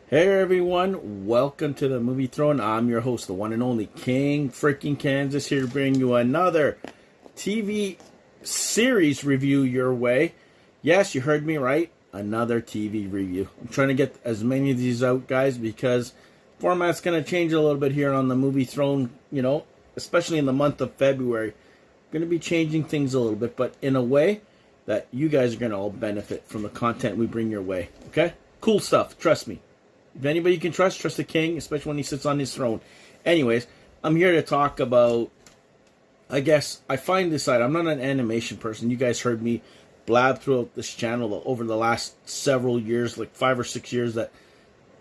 Hey everyone, welcome to the Movie Throne. I'm your host, the one and only King freaking Kansas, here to bring you another TV series review your way. Yes, you heard me right, another TV review. I'm trying to get as many of these out, guys, because format's going to change a little bit here on the Movie Throne, especially in the month of February. Going to be changing things a little bit, but in a way that you guys are going to all benefit from the content we bring your way, okay? Cool stuff, trust me. If anybody you can trust the king, especially when he sits on his throne. Anyways, I'm here to talk about, I guess, I find this side. I'm not an animation person. You guys heard me blab throughout this channel over the last several years, like 5 or 6 years, that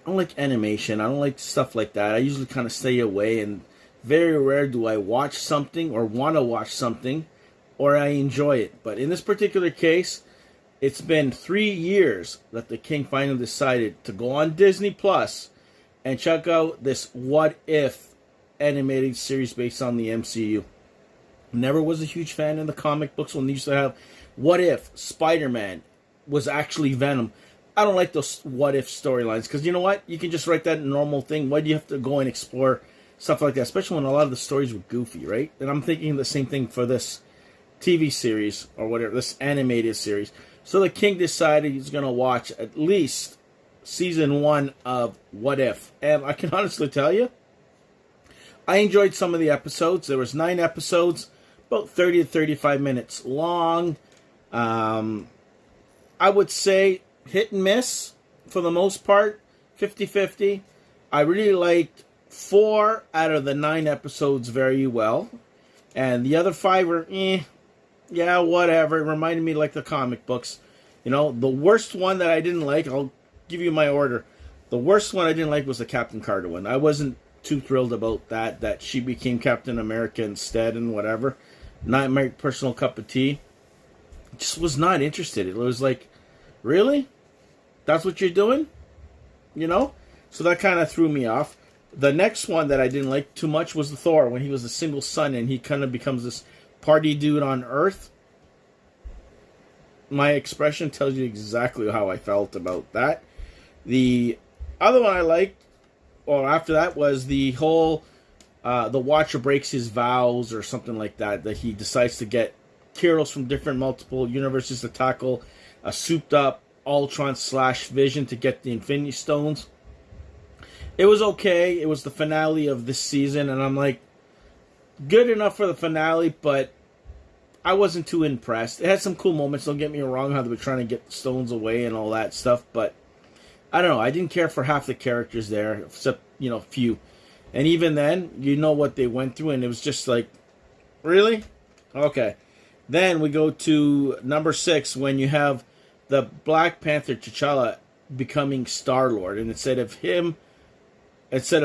I don't like animation. I don't like stuff like that. I usually kind of stay away, and very rare do I watch something or want to watch something or I enjoy it. But in this particular case, it's been 3 years that the king finally decided to go on Disney Plus and check out this What If animated series based on the MCU. Never was a huge fan of the comic books when they used to have What If Spider-Man was actually Venom. I don't like those What If storylines because you know what? You can just write that normal thing. Why do you have to go and explore stuff like that? Especially when a lot of the stories were goofy, right? And I'm thinking the same thing for this TV series or whatever, this animated series. So the king decided he's going to watch at least season 1 of What If. And I can honestly tell you, I enjoyed some of the episodes. There was 9 episodes, about 30 to 35 minutes long. I would say hit and miss for the most part, 50-50. I really liked 4 out of the 9 episodes very well. And the other 5 were yeah, whatever. It reminded me like the comic books. The worst one that I didn't like, I'll give you my order. The worst one I didn't like was the Captain Carter one. I wasn't too thrilled about that she became Captain America instead and whatever. Not my personal cup of tea. Just was not interested. It was like, really? That's what you're doing? So that kind of threw me off. The next one that I didn't like too much was the Thor, when he was a single son and he kind of becomes this party dude on Earth. My expression tells you exactly how I felt about that. The other one I liked, or after that, was the whole the Watcher breaks his vows or something like that he decides to get heroes from different multiple universes to tackle a souped up Ultron / Vision to get the Infinity Stones. It was okay. It was the finale of this season, and I'm like, good enough for the finale, but I wasn't too impressed. It had some cool moments, don't get me wrong, how they were trying to get the stones away and all that stuff, but I don't know. I didn't care for half the characters there, except, few. And even then, you know what they went through, and it was just like, really? Okay. Then we go to number 6, when you have the Black Panther T'Challa becoming Star-Lord, and instead of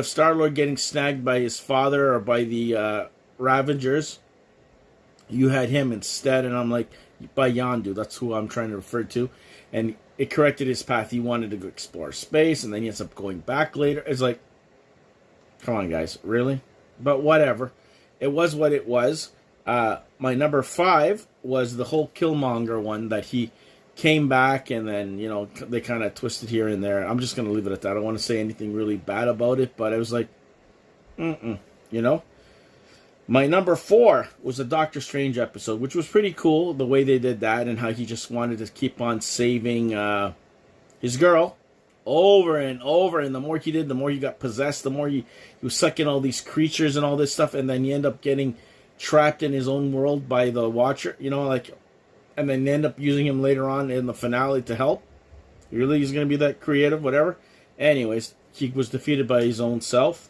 Star-Lord getting snagged by his father or by the Ravagers, you had him instead, and I'm like, by Yondu, that's who I'm trying to refer to, and it corrected his path. He wanted to go explore space, and then he ends up going back later. It's like, come on, guys, really? But whatever. It was what it was. My number 5 was the whole Killmonger one, that he came back, and then, they kind of twisted here and there. I'm just going to leave it at that. I don't want to say anything really bad about it, but it was like, My number 4 was a Doctor Strange episode, which was pretty cool, the way they did that, and how he just wanted to keep on saving his girl over and over, and the more he did, the more he got possessed, the more he was sucking all these creatures and all this stuff, and then he ended up getting trapped in his own world by the Watcher, and then they end up using him later on in the finale to help. Really, he's going to be that creative, whatever. Anyways, he was defeated by his own self.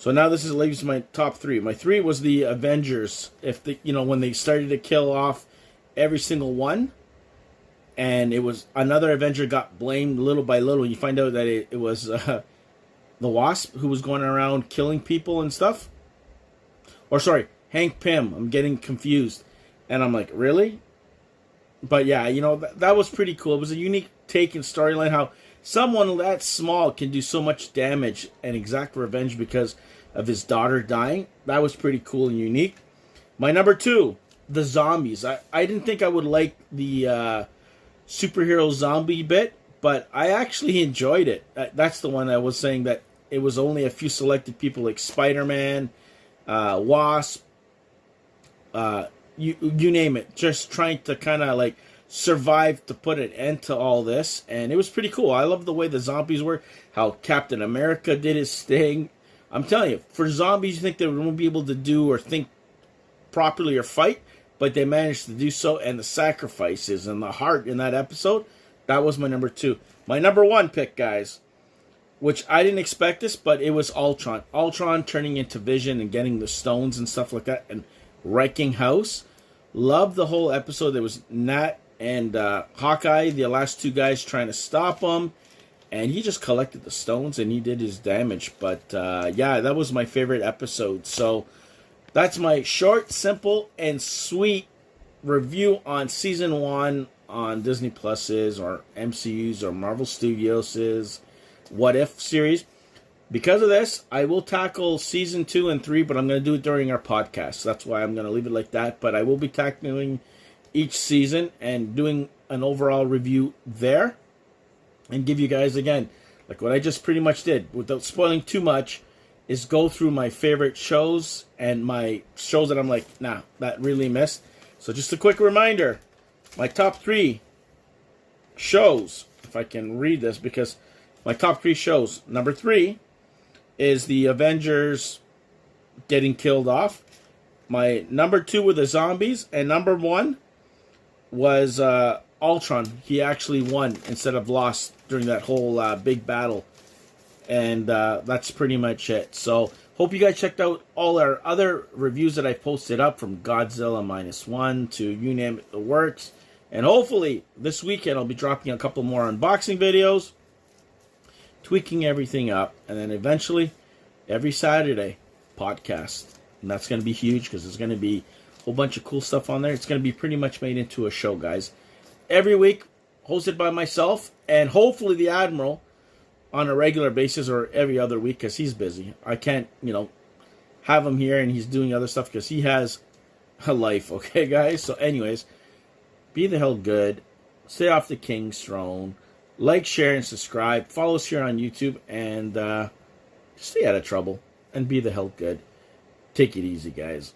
So now this leaves my top 3. My 3 was the Avengers. When they started to kill off every single one, and it was another Avenger got blamed little by little. You find out that it was the Wasp who was going around killing people and stuff. Or sorry, Hank Pym. I'm getting confused, and I'm like, really? But yeah, that was pretty cool. It was a unique take in storyline, how someone that small can do so much damage and exact revenge because of his daughter dying. That was pretty cool and unique. My number 2, the zombies. I didn't think I would like the superhero zombie bit, but I actually enjoyed it. That's the one I was saying that it was only a few selected people like Spider-Man, Wasp, you name it, just trying to kind of like survive to put an end to all this, and it was pretty cool. I love the way the zombies were, how Captain America did his thing. I'm telling you, for zombies, you think they won't be able to do or think properly or fight, but they managed to do so, and the sacrifices and the heart in that episode, that was my number 2. My number 1 pick, guys, which I didn't expect this, but it was Ultron. Ultron turning into Vision and getting the stones and stuff like that, and wrecking house. Loved the whole episode. There was Nat and Hawkeye, the last 2 guys trying to stop him, and he just collected the stones and he did his damage. But yeah, that was my favorite episode. So that's my short, simple, and sweet review on season 1 on Disney Plus's or MCU's or Marvel Studios' What If series. Because of this, I will tackle season 2 and 3, but I'm going to do it during our podcast. So that's why I'm going to leave it like that. But I will be tackling each season and doing an overall review there, and give you guys, again, like what I just pretty much did, without spoiling too much, is go through my favorite shows and my shows that I'm like, nah, that really missed. So just a quick reminder, my top 3 shows, if I can read this, because my top 3 shows, number 3 is the Avengers getting killed off. My number 2 were the zombies, and number 1 was Ultron. He actually won instead of lost during that whole big battle. And that's pretty much it. So, hope you guys checked out all our other reviews that I posted up, from Godzilla -1 to you name it, the works. And hopefully, this weekend I'll be dropping a couple more unboxing videos, tweaking everything up, and then eventually, every Saturday, podcast. And that's going to be huge, because there's going to be a whole bunch of cool stuff on there. It's going to be pretty much made into a show, guys. Every week, hosted by myself, and hopefully the Admiral on a regular basis, or every other week, because he's busy. I can't, have him here and he's doing other stuff because he has a life, okay, guys? So anyways, be the hell good. Stay off the king's throne. Like, share, and subscribe. Follow us here on YouTube, and stay out of trouble. And be the hell good. Take it easy, guys.